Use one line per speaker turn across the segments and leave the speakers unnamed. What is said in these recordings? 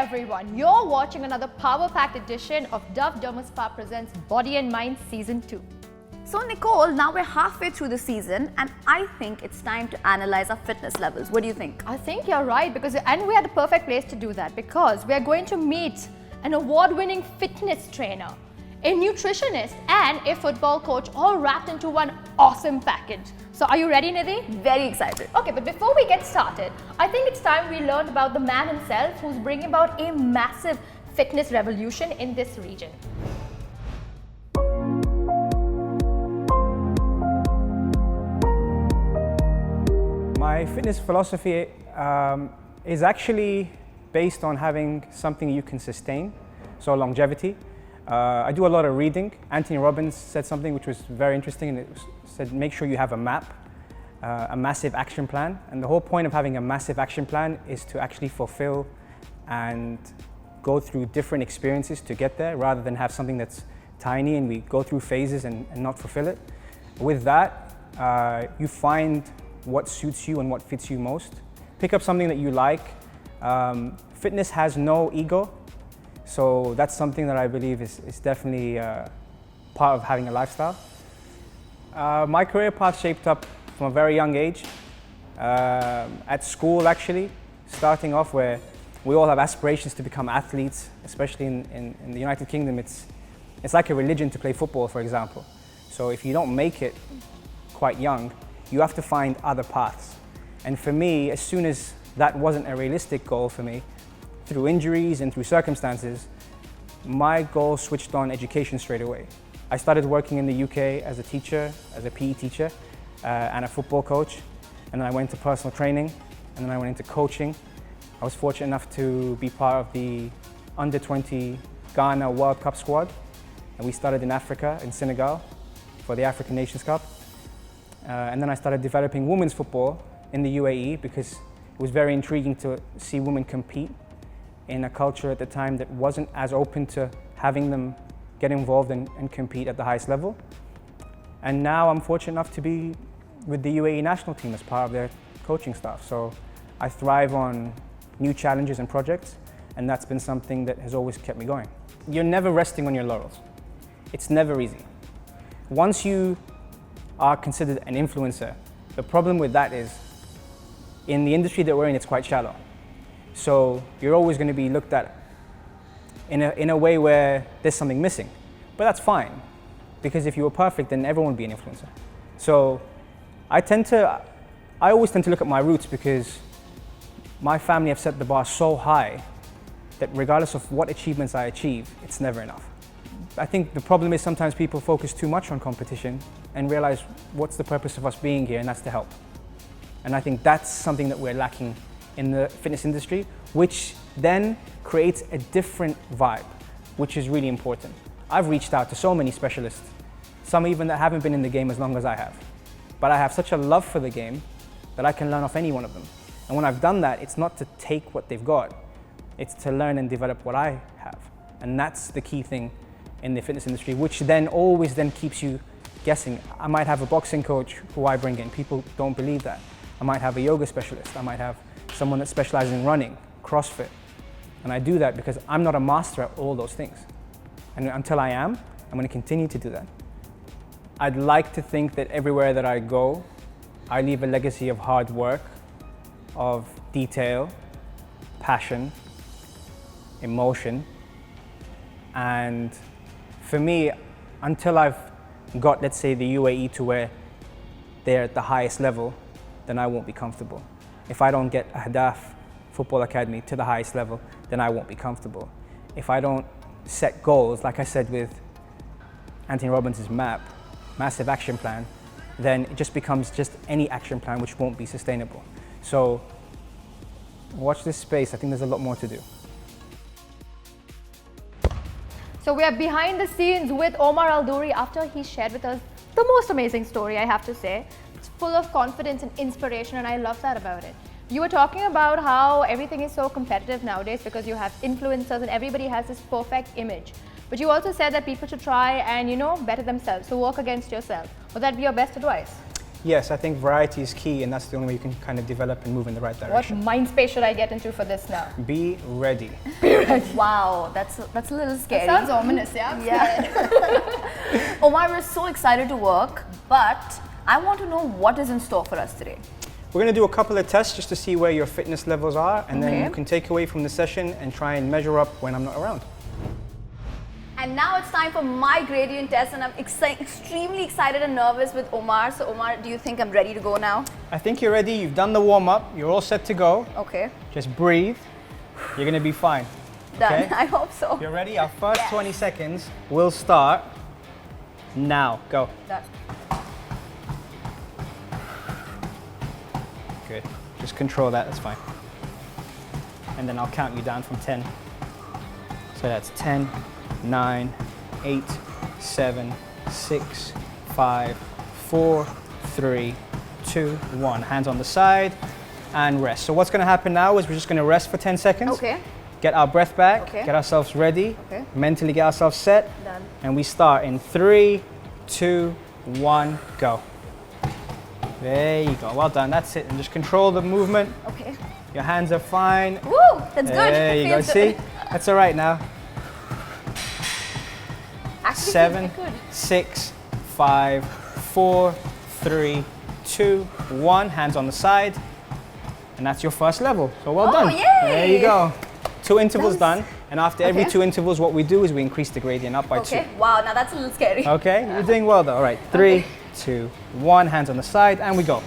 everyone, you're watching another power-packed edition of Dove Derma Spa presents Body and Mind Season 2.
So Nicole, now we're halfway through the season and I think it's time to analyze our fitness levels. What do you think?
I think you're right and we are the perfect place to do that because we are going to meet an award-winning fitness trainer, a nutritionist and a football coach all wrapped into one awesome package. So are you ready, Nidhi?
Very excited.
Okay, but before we get started, I think it's time we learn about the man himself who's bringing about a massive fitness revolution in this region.
My fitness philosophy is actually based on having something you can sustain, so longevity. I do a lot of reading. Anthony Robbins said something which was very interesting, and it said make sure you have a map, a massive action plan. And the whole point of having a massive action plan is to actually fulfill and go through different experiences to get there, rather than have something that's tiny and we go through phases and not fulfill it. With that, you find what suits you and what fits you most. Pick up something that you like. Fitness has no ego. So that's something that I believe is definitely part of having a lifestyle. My career path shaped up from a very young age. At school, actually, starting off where we all have aspirations to become athletes, especially in the United Kingdom. It's like a religion to play football, for example. So if you don't make it quite young, you have to find other paths. And for me, as soon as that wasn't a realistic goal for me, through injuries and through circumstances, my goal switched on education straight away. I started working in the UK as a teacher, as a PE teacher and a football coach. And then I went into personal training, and then I went into coaching. I was fortunate enough to be part of the under-20 Ghana World Cup squad. And we started in Africa, in Senegal, for the African Nations Cup. And then I started developing women's football in the UAE because it was very intriguing to see women compete in a culture at the time that wasn't as open to having them get involved and compete at the highest level. And now I'm fortunate enough to be with the UAE national team as part of their coaching staff. So I thrive on new challenges and projects, and that's been something that has always kept me going. You're never resting on your laurels. It's never easy. Once you are considered an influencer, the problem with that is, in the industry that we're in, it's quite shallow. So you're always going to be looked at in a way where there's something missing. But that's fine, because if you were perfect, then everyone would be an influencer. So I always tend to look at my roots, because my family have set the bar so high that regardless of what achievements I achieve, it's never enough. I think the problem is sometimes people focus too much on competition and realize what's the purpose of us being here, and that's to help. And I think that's something that we're lacking in the fitness industry, which then creates a different vibe, which is really important. I've reached out to so many specialists, some even that haven't been in the game as long as I have. But I have such a love for the game that I can learn off any one of them. And when I've done that, it's not to take what they've got, it's to learn and develop what I have. And that's the key thing in the fitness industry, which then always keeps you guessing. I might have a boxing coach who I bring in, people don't believe that. I might have a yoga specialist, I might have someone that specializes in running, CrossFit. And I do that because I'm not a master at all those things. And until I am, I'm going to continue to do that. I'd like to think that everywhere that I go, I leave a legacy of hard work, of detail, passion, emotion. And for me, until I've got, let's say, the UAE to where they're at the highest level, then I won't be comfortable. If I don't get Ahdaf Football Academy to the highest level, then I won't be comfortable. If I don't set goals, like I said with Anthony Robbins' map, massive action plan, then it just becomes just any action plan which won't be sustainable. So watch this space. I think there's a lot more to do.
So we are behind the scenes with Omar Al-Duri after he shared with us the most amazing story, I have to say. It's full of confidence and inspiration, and I love that about it. You were talking about how everything is so competitive nowadays because you have influencers and everybody has this perfect image. But you also said that people should try and, better themselves, so work against yourself. Would that be your best advice?
Yes, I think variety is key, and that's the only way you can kind of develop and move in the right
What
direction.
mind space should I get into for this now?
Be ready.
Wow, that's a little scary.
Sounds ominous, yeah?
Yeah. Omar, we're so excited to work, but I want to know what is in store for us today.
We're going to do a couple of tests just to see where your fitness levels are, and then
Okay.
you can take away from the session and try and measure up when I'm not around.
And now it's time for my gradient test, and I'm extremely excited and nervous with Omar. So Omar, do you think I'm ready to go now?
I think you're ready. You've done the warm-up. You're all set to go.
Okay,
Just breathe. You're going to be fine.
done.
Okay.
I hope so.
You're ready? Our first
Yes.
20 seconds will start now. Go.
Done.
Good. Just control that. That's fine. And then I'll count you down from 10. So that's 10, 9, 8, 7, 6, 5, 4, 3, 2, 1. Hands on the side and rest. So what's going to happen now is we're just going to rest for 10 seconds.
Okay,
Get our breath back.
Okay.
Get ourselves ready.
Okay.
Mentally get ourselves set.
done.
And we start in 3, 2, 1, go. There you go. Well done. That's it. And just control the movement.
Okay.
Your hands are fine.
Woo, that's good.
There you go.
Feels
See?
good.
That's all right now.
Actually,
7,
feels good.
6, 5, 4, 3, 2, 1. Hands on the side. And that's your first level. So well
Oh,
done.
yay.
There you go. 2 intervals
That was-
done. And after every
Okay.
2 intervals, what we do is we increase the gradient up by 2.
Okay, wow, now that's a little scary.
Okay, you're doing well though. All right, 3, 2, 1. Hands on the side, and we go.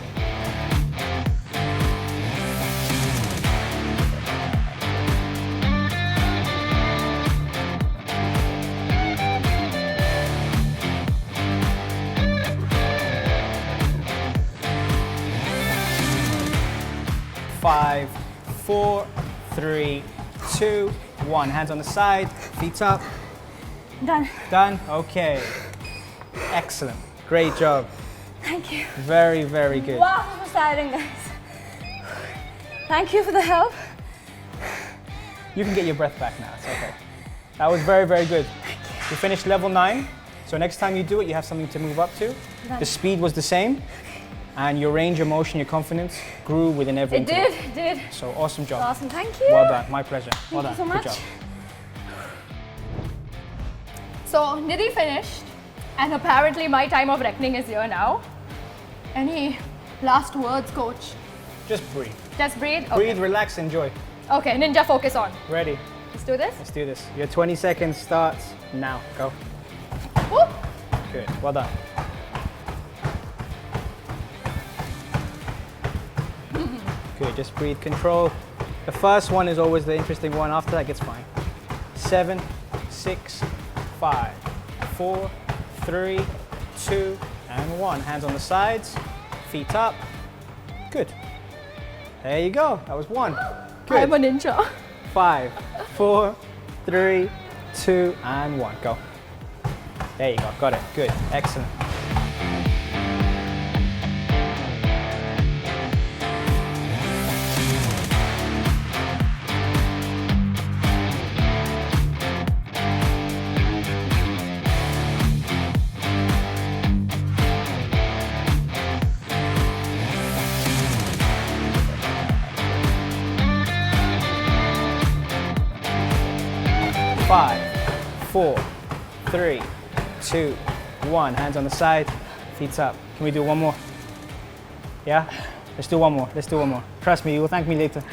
Five, 4, 3, 2, 1. Hands on the side, feet up.
Done.
Done? Okay. Excellent. Great job.
Thank you.
Very, very good.
Wow, this was tiring, guys. Thank you for the help.
You can get your breath back now. It's okay. That was very, very good. You finished level 9. So next time you do it, you have something to move up to. The speed was the same. And your range of motion, your confidence grew within every
It
interval.
did, it did.
So awesome job.
Awesome, thank you.
Well done. My pleasure. Well
Thank
done.
you so
Good
much.
job.
So Nidhi finished, and apparently my time of reckoning is here now. Any last words, coach?
Just breathe.
Just breathe? Okay.
Breathe, relax, enjoy.
Okay, ninja focus on.
Ready?
Let's do this.
Let's do this. Your 20 seconds starts now. Go.
Woo!
Good. Well done. Good. Just breathe. Control. The first one is always the interesting one. After that gets fine. 7, 6, 5, 4, 3, 2, and 1. Hands on the sides. Feet up. Good. There you go. That was 1. Good.
I'm a ninja.
5, 4, 3, 2, and 1. Go. There you go. Got it. Good. Excellent. Five, 4, 3, 2, 1. Hands on the side, feet up. Can we do one more? Yeah? Let's do one more. Let's do one more. Trust me, you will thank me later.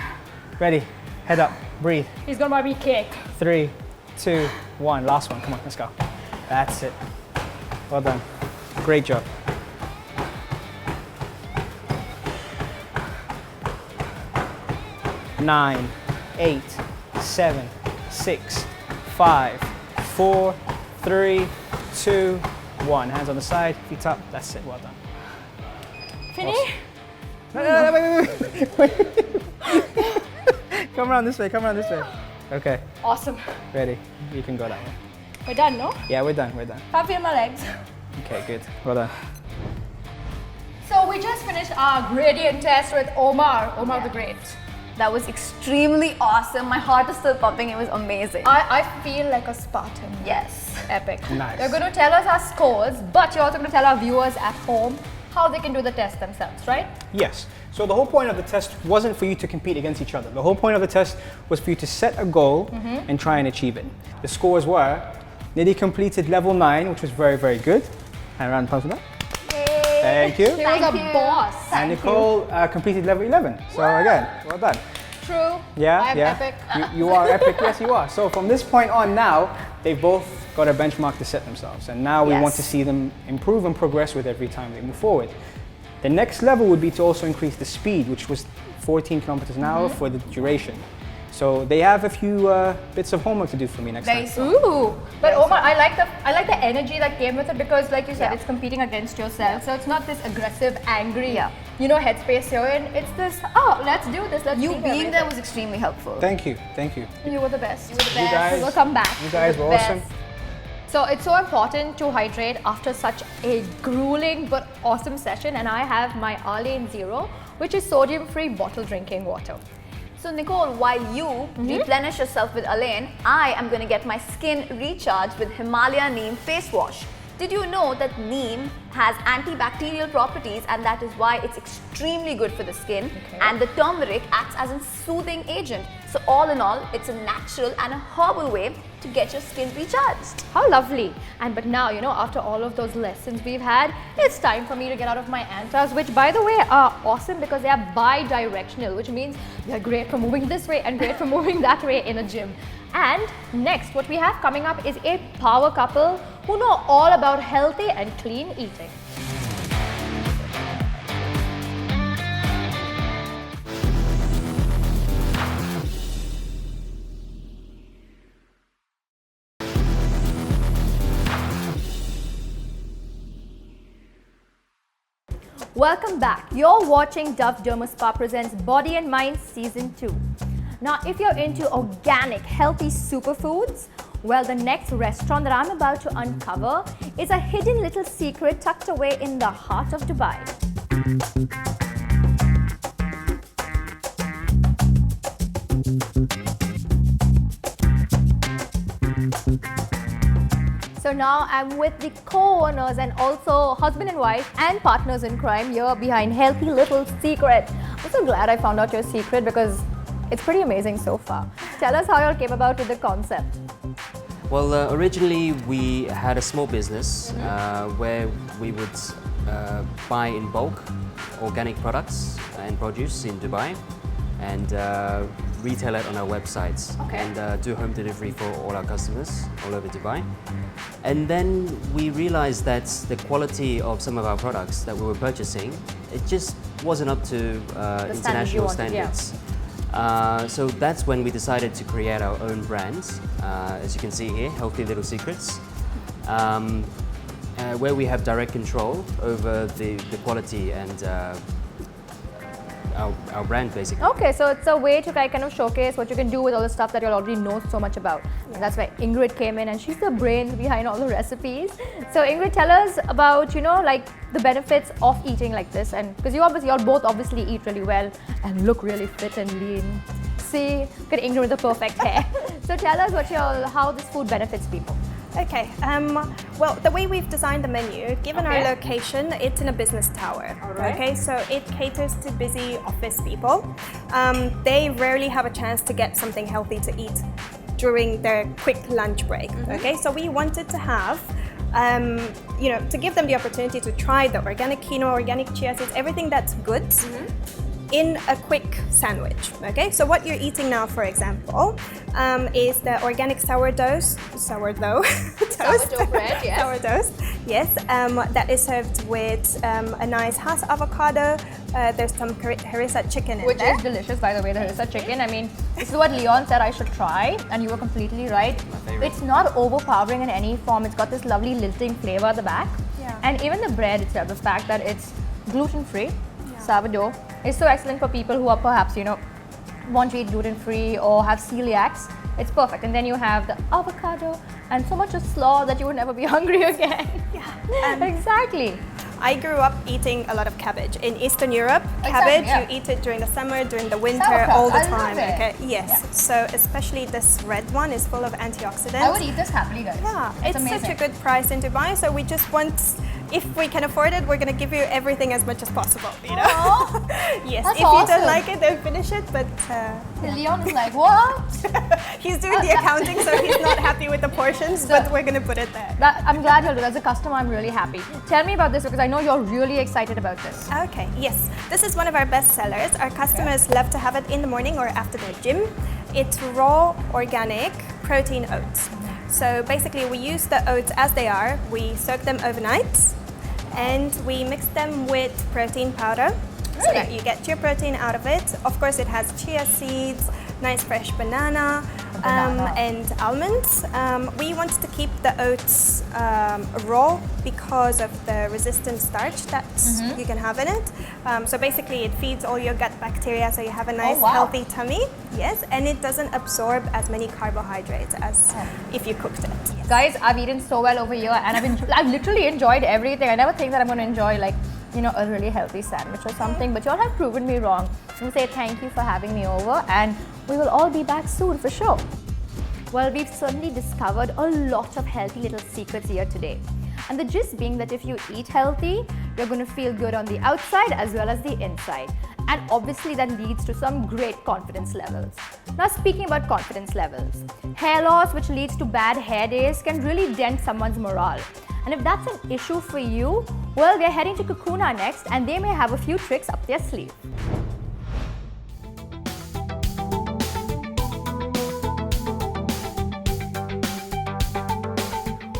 Ready? Head up. Breathe.
He's gonna buy me cake.
3, 2, 1. Last one. Come on, let's go. That's it. Well done. Great job. Nine, 8, 7, 6, 5, 4, 3, 2, 1. Hands on the side, feet up. That's it. Well done.
Fini?
Wait. Come around this way. Come around this way. Okay.
Awesome.
Ready? You can go that way.
We're done, no?
Yeah, we're done. We're done.
Can't feel my legs.
Okay, good. Well done.
So we just finished our gradient test with Omar. Omar the Great.
That was extremely awesome. My heart is still pumping. It was amazing.
I feel like a Spartan.
Yes.
Epic.
Nice.
You're going to tell us our scores, but you're also going to tell our viewers at home how they can do the test themselves, right?
Yes. So the whole point of the test wasn't for you to compete against each other. The whole point of the test was for you to set a goal and try and achieve it. The scores were, Nidhi completed level 9, which was very, very good. And a round of applause for that. Thank you.
She was a boss.
And Nicole completed level 11. So again, well done.
True.
Yeah,
I am
yeah.
epic.
You are epic, yes you are. So from this point on now, they've both got a benchmark to set themselves. And now we want to see them improve and progress with every time they move forward. The next level would be to also increase the speed, which was 14 kilometers an hour for the duration. So they have a few bits of homework to do for me next time.
Ooh, but Omar, I like the energy that came with it because, like you said, it's competing against yourself. So it's not this aggressive, angry, headspace you're in. It's this, oh, let's do this. Let's
You
be
being there was extremely helpful.
Thank you, thank you.
You were the best.
You guys,
We'll come back.
You guys were awesome.
So it's so important to hydrate after such a grueling but awesome session, and I have my Arlane Zero, which is sodium-free bottle drinking water.
So Nicole, while you replenish yourself with Arlane, I am going to get my skin recharged with Himalaya Neem face wash. Did you know that neem has antibacterial properties, and that is why it's extremely good for the skin, and the turmeric acts as a soothing agent. So all in all, it's a natural and a herbal way to get your skin recharged.
How lovely. But now, after all of those lessons we've had, it's time for me to get out of my antas, which by the way are awesome because they are bi-directional, which means they're great for moving this way and great for moving that way in a gym. And next, what we have coming up is a power couple who know all about healthy and clean eating. Welcome back. You're watching Dove Derma Spa presents Body and Mind Season 2. Now, if you're into organic, healthy superfoods, well, the next restaurant that I'm about to uncover is a hidden little secret tucked away in the heart of Dubai. So now I'm with the co-owners and also husband and wife and partners in crime here behind Healthy Little Secret. I'm so glad I found out your secret because it's pretty amazing so far. Tell us how you all came about with the concept.
Well, originally we had a small business where we would buy in bulk organic products and produce in Dubai and retail it on our websites and do home delivery for all our customers all over Dubai. And then we realized that the quality of some of our products that we were purchasing, it just wasn't up to international standards. So that's when we decided to create our own brand, as you can see here, Healthy Little Secrets, where we have direct control over the quality and our brand basically.
Okay, so it's a way to kind of showcase what you can do with all the stuff that you already know so much about. And that's why Ingrid came in and she's the brains behind all the recipes. So Ingrid, tell us about, like the benefits of eating like this, and because you all both obviously eat really well and look really fit and lean. See, look at Ingrid with the perfect hair. So tell us how this food benefits people.
Okay, well, the way we've designed the menu, given our location, it's in a business tower. Okay, so it caters to busy office people. They rarely have a chance to get something healthy to eat during their quick lunch break. Okay, so we wanted to have, to give them the opportunity to try the organic quinoa, organic chia seeds, everything that's good. In a quick sandwich. Okay, so what you're eating now, for example, is the organic sourdough
bread, yes.
Sourdough, yes. That is served with a nice Hass avocado. There's some harissa chicken in
Which
there.
is delicious, by the way, the harissa chicken. I mean, this is what Leon said I should try, and you were completely right. It's not overpowering in any form. It's got this lovely lilting flavor at the back.
Yeah.
And even the bread itself, the fact that it's gluten-free, sourdough, is so excellent for people who are perhaps, want to eat gluten-free or have celiacs. It's perfect. And then you have the avocado and so much of slaw that you would never be hungry again.
Yeah.
Exactly.
I grew up eating a lot of cabbage. In Eastern Europe,
Exactly,
cabbage, you eat it during the summer, during the winter,
Sauerkraut,
all the
I love
time.
it.
Okay, yes.
Yeah.
So especially this red one is full of antioxidants.
I would eat this happily, guys.
Yeah, it's
amazing.
such a good price in Dubai. So we just want, if we can afford it, we're going to give you everything as much as possible, you know. Yes,
That's
if you
awesome.
don't like it, then finish it, but
Leon is like, what?
he's doing the accounting, so he's not happy with the portions, but we're going to put it there.
I'm glad you'll do that. As a customer, I'm really happy. Tell me about this because I know you're really excited about this.
Okay, yes. This is one of our best sellers. Our customers love to have it in the morning or after their gym. It's raw, organic, protein oats. So basically we use the oats as they are, we soak them overnight, and we mix them with protein powder so that you get your protein out of it. Of course, it has chia seeds, nice fresh banana, and almonds. We wanted to keep the oats raw because of the resistant starch that you can have in it. So basically it feeds all your gut bacteria so you have a nice healthy tummy. Yes, and it doesn't absorb as many carbohydrates as if you cooked it. Yes.
Guys, I've eaten so well over here and I've literally enjoyed everything. I never think that I'm going to enjoy like, you know, a really healthy sandwich or something, but you all have proven me wrong. I'm going to say thank you for having me over and we will all be back soon for sure. Well, we've certainly discovered a lot of healthy little secrets here today. And the gist being that if you eat healthy, you're going to feel good on the outside as well as the inside. And obviously that leads to some great confidence levels. Now speaking about confidence levels, hair loss which leads to bad hair days can really dent someone's morale. And if that's an issue for you, well, we're heading to Kakuna next and they may have a few tricks up their sleeve.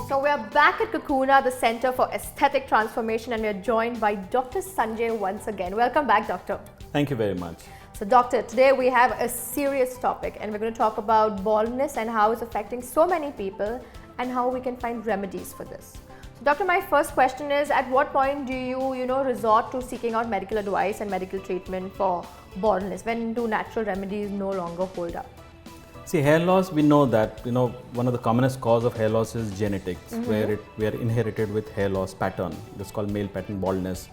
So we're back at Kakuna, the Center for Aesthetic Transformation, and we're joined by Dr. Sanjay once again. Welcome back, Doctor.
Thank you very much.
So Doctor, today we have a serious topic and we're going to talk about baldness and how it's affecting so many people and how we can find remedies for this. So Doctor, my first question is, at what point do you, resort to seeking out medical advice and medical treatment for baldness? When do natural remedies no longer hold up?
See, hair loss, we know that, one of the commonest cause of hair loss is genetics, where we are inherited with hair loss pattern. That's called male pattern baldness.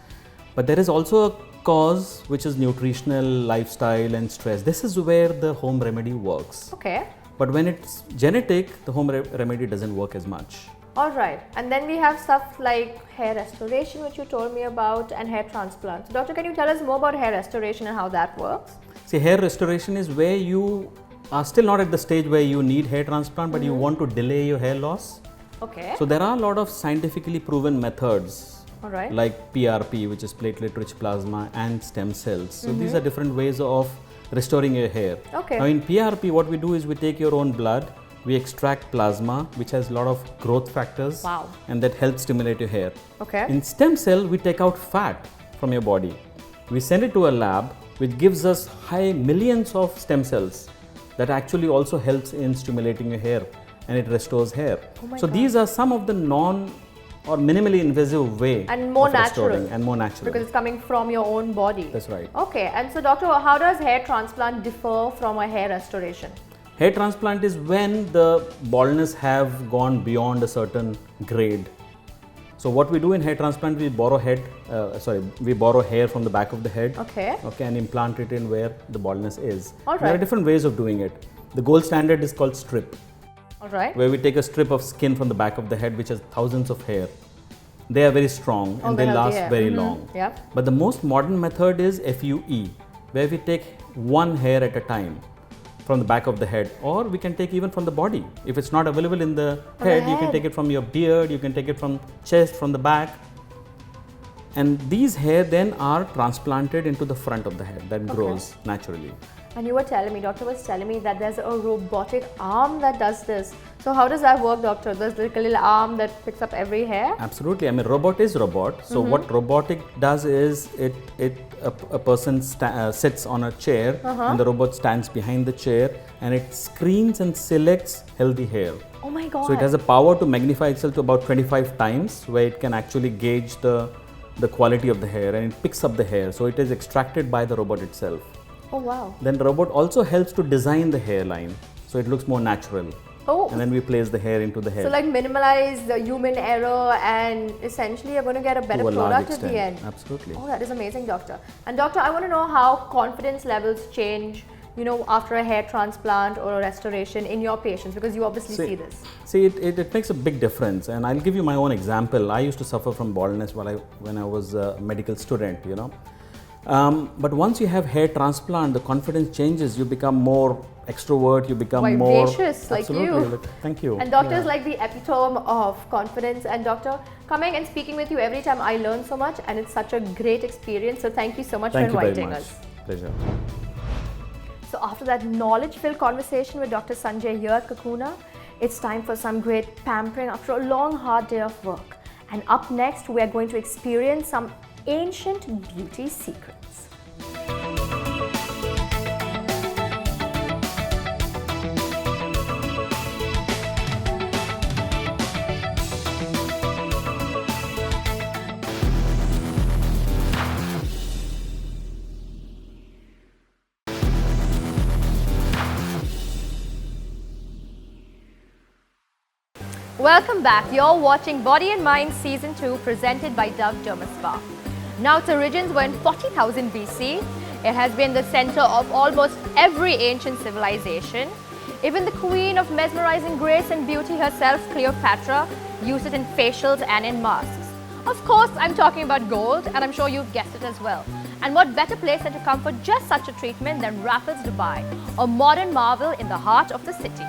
But there is also a cause which is nutritional, lifestyle and stress. This is where the home remedy works.
Okay.
But when it's genetic, the home remedy doesn't work as much.
All right. And then we have stuff like hair restoration, which you told me about, and hair transplant. So Doctor, can you tell us more about hair restoration and how that works?
See, hair restoration is where you are still not at the stage where you need hair transplant, but you want to delay your hair loss.
Okay.
So there are a lot of scientifically proven methods.
All right.
Like PRP, which is platelet-rich plasma, and stem cells. So these are different ways of restoring your hair.
Okay.
Now in PRP, what we do is we take your own blood, we extract plasma, which has a lot of growth factors.
Wow.
And that helps stimulate your hair.
Okay.
In stem cell, we take out fat from your body. We send it to a lab, which gives us high millions of stem cells that actually also helps in stimulating your hair and it restores hair.
Oh my
so
God.
these are some of the non or minimally invasive way
And more
of
natural.
restoring and more natural.
Because it's coming from your own body.
That's right.
Okay. And so Doctor, how does hair transplant differ from a hair restoration?
Hair transplant is when the baldness have gone beyond a certain grade. So what we do in hair transplant, we borrow hair from the back of the head.
Okay.
Okay, and implant it in where the baldness is.
All
There are
right.
different ways of doing it. The gold standard is called strip,
All right.
where we take a strip of skin from the back of the head, which has thousands of hair. They are very strong and they
the healthy
last
hair.
very long.
Yeah.
But the most modern method is FUE, where we take one hair at a time from the back of the head, or we can take even from the body. If it's not available in the head, you can take it from your beard, you can take it from chest, from the back. And these hair then are transplanted into the front of the head that grows naturally.
And you were telling me, Doctor was telling me that there's a robotic arm that does this. So how does that work, Doctor? There's like a little arm that picks up every hair?
Absolutely. I mean, robot is robot. So what robotic does is a person sits on a chair and the robot stands behind the chair and it screens and selects healthy hair.
Oh my God.
So it has a power to magnify itself to about 25 times, where it can actually gauge the quality of the hair and it picks up the hair. So it is extracted by the robot itself.
Oh wow.
Then the robot also helps to design the hairline so it looks more natural.
Oh.
And then we place the hair into the head.
So like minimalize the human error and essentially you're going to get a better
to a large
product at
extent.
the end.
Absolutely.
Oh, that is amazing, Doctor. And Doctor, I want to know how confidence levels change after a hair transplant or a restoration in your patients? Because you obviously see this.
See, it makes a big difference, and I'll give you my own example. I used to suffer from baldness when I was a medical student, but once you have hair transplant, the confidence changes. You become more extrovert, you become more
vivacious, like you.
Thank you.
And doctor is like the epitome of confidence. And doctor, coming and speaking with you every time, I learn so much, and it's such a great experience. So thank you so much for inviting us.
Pleasure.
So after that knowledge-filled conversation with Dr. Sanjay here at Kakuna, it's time for some great pampering after a long, hard day of work. And up next, we are going to experience some ancient beauty secrets. Welcome back. You're watching Body and Mind Season 2 presented by Dove Derma Spa. Now, its origins were in 40,000 BC. It has been the center of almost every ancient civilization. Even the queen of mesmerizing grace and beauty herself, Cleopatra, used it in facials and in masks. Of course, I'm talking about gold, and I'm sure you've guessed it as well. And what better place than to come for just such a treatment than Raffles Dubai, a modern marvel in the heart of the city.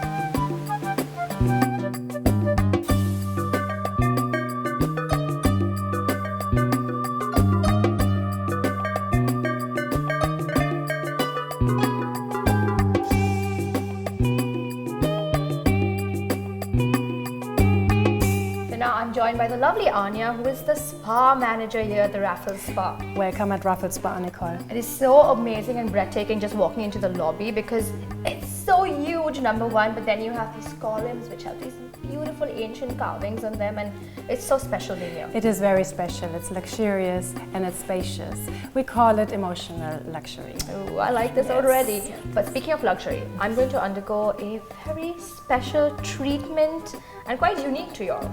Joined by the lovely Anya, who is the spa manager here at the Raffles Spa.
Welcome at Raffles Spa, Nicole.
It is so amazing and breathtaking just walking into the lobby because it's so huge, number one, but then you have these columns which have these beautiful ancient carvings on them, and it's so special being here.
It is very special. It's luxurious and it's spacious. We call it emotional luxury.
Oh, I like this already. But speaking of luxury, I'm going to undergo a very special treatment and quite unique to you all.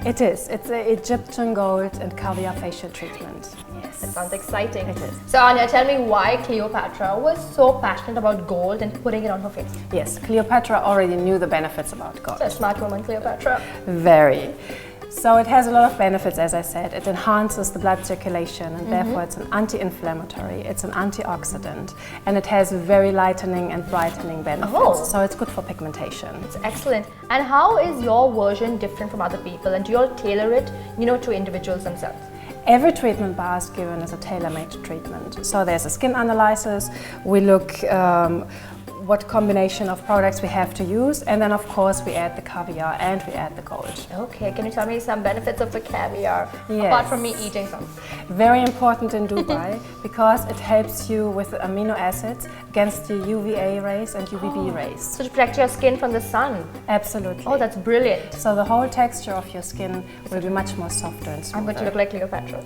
It is. It's an Egyptian gold and caviar facial treatment.
Yes, that sounds exciting.
It is.
So Anya, tell me why Cleopatra was so passionate about gold and putting it on her face.
Yes, Cleopatra already knew the benefits about gold.
She's a smart woman, Cleopatra.
Very. So it has a lot of benefits, as I said. It enhances the blood circulation, and therefore it's an anti-inflammatory, it's an antioxidant, and it has very lightening and brightening benefits.
Oh.
So it's good for pigmentation.
It's excellent. And how is your version different from other people? And do you all tailor it, to individuals themselves?
Every treatment bar is given as a tailor-made treatment. So there's a skin analysis. We look what combination of products we have to use, and then of course we add the caviar and we add the gold.
Okay, can you tell me some benefits of the caviar,
Yes.
apart from me eating some?
Very important in Dubai because it helps you with the amino acids against the UVA rays and UVB rays.
So to protect your skin from the sun.
Absolutely.
Oh, that's brilliant.
So the whole texture of your skin will be much more softer and smoother.
I'm going to look like Cleopatra.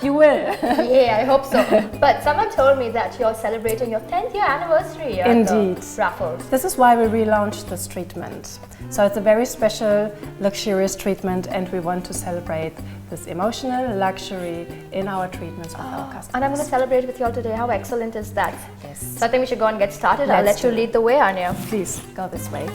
You will.
Yeah, I hope so. But someone told me that you're celebrating your 10th year anniversary at
Indeed.
the Raffles.
This is why we relaunched this treatment. So it's a very special, luxurious treatment, and we want to celebrate this emotional luxury in our treatments with our customers.
And I'm going to celebrate with you all today. How excellent is that?
Yes.
So I think we should go and get started. I'll
Let's
let you
do it.
lead the way, Anya.
Please go this way.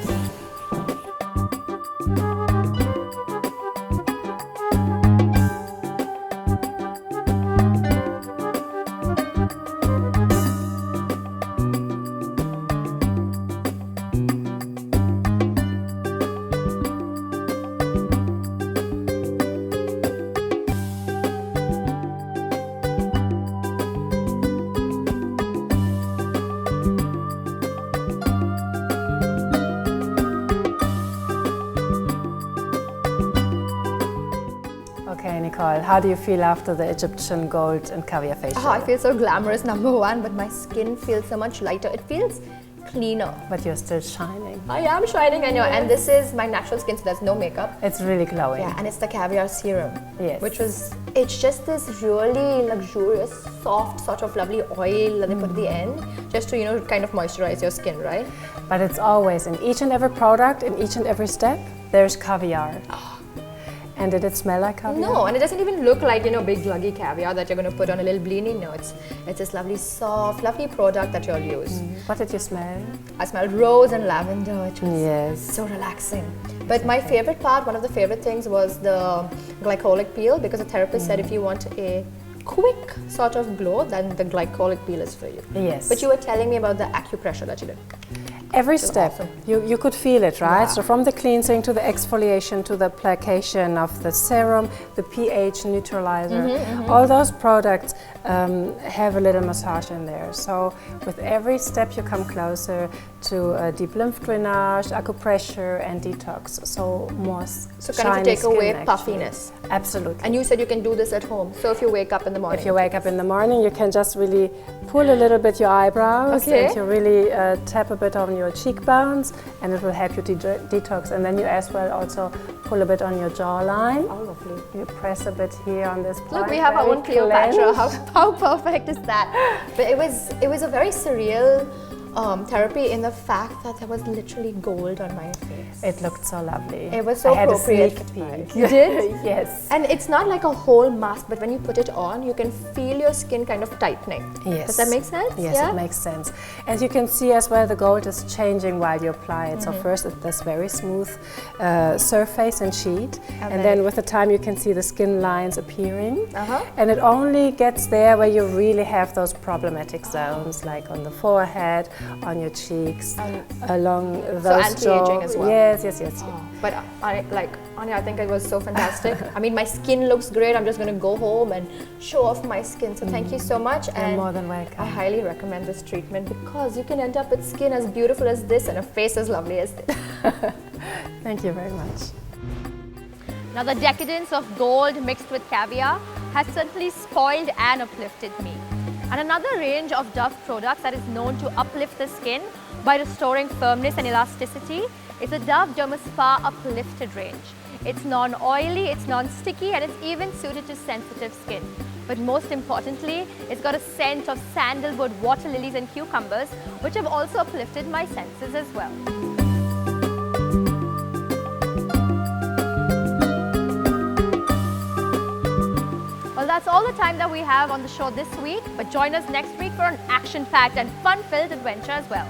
Okay, Nicole, how do you feel after the Egyptian gold and caviar facial?
Oh, I feel so glamorous, number one, but my skin feels so much lighter. It feels cleaner.
But you're still shining.
I am shining, I know. And this is my natural skin, so there's no makeup.
It's really glowing.
Yeah, and it's the caviar serum.
Yes.
It's just this really luxurious, soft, sort of lovely oil that they put at the end, just to, kind of moisturize your skin, right?
But it's always in each and every product, in each and every step, there's caviar. And did it smell like caviar?
No, and it doesn't even look like, big gluggy caviar that you're going to put on a little blini. No, it's this lovely, soft, lovely product that you'll use.
What did you smell?
I smelled rose and lavender. It was
Yes.
so relaxing. But my favorite part, one of the favorite things was the glycolic peel, because the therapist said if you want a quick sort of glow, then the glycolic peel is for you.
Yes.
But you were telling me about the acupressure that you did.
Every step,
awesome.
you could feel it, right?
Yeah.
So from the cleansing to the exfoliation to the application of the serum, the pH neutralizer, all those products have a little massage in there. So with every step you come closer to deep lymph drainage, acupressure and detox. So more
So kind of
shiny
to take
skin,
away
actually.
puffiness.
Absolutely.
And you said you can do this at home. So if you wake up in the morning.
If you wake up in the morning, you can just really pull a little bit your eyebrows
Okay.
and you really tap a bit on your cheekbones, and it will help you detox. And then you as well also pull a bit on your jawline.
Oh, lovely.
You press a bit here on this point.
Look, we have our
very
own Cleopatra.
cleansed.
How perfect is that? But it was a very surreal therapy in the fact that there was literally gold on my face.
It looked so lovely.
It was so
I had
appropriate.
a sneak peek.
You did?
Yes.
And it's not like a whole mask, but when you put it on, you can feel your skin kind of tightening.
Yes.
Does that make sense?
Yes,
Yeah?
it makes sense. As you can see as well, the gold is changing while you apply it. So first it's this very smooth surface and sheet, and then with the time you can see the skin lines appearing. And it only gets there where you really have those problematic zones, like on the forehead, on your cheeks, along those
anti-aging
jaw.
as well.
Yes.
But Anya, I think it was so fantastic. I mean, my skin looks great. I'm just going to go home and show off my skin. So thank you so much.
You're more than welcome.
I highly recommend this treatment because you can end up with skin as beautiful as this and a face as lovely as this.
Thank you very much.
Now, the decadence of gold mixed with caviar has certainly spoiled and uplifted me. And another range of Dove products that is known to uplift the skin by restoring firmness and elasticity is the Dove Derma Spa Uplifted range. It's non-oily, it's non-sticky, and it's even suited to sensitive skin. But most importantly, it's got a scent of sandalwood, water lilies and cucumbers, which have also uplifted my senses as well. Well, that's all the time that we have on the show this week, but join us next week for an action-packed and fun-filled adventure as well.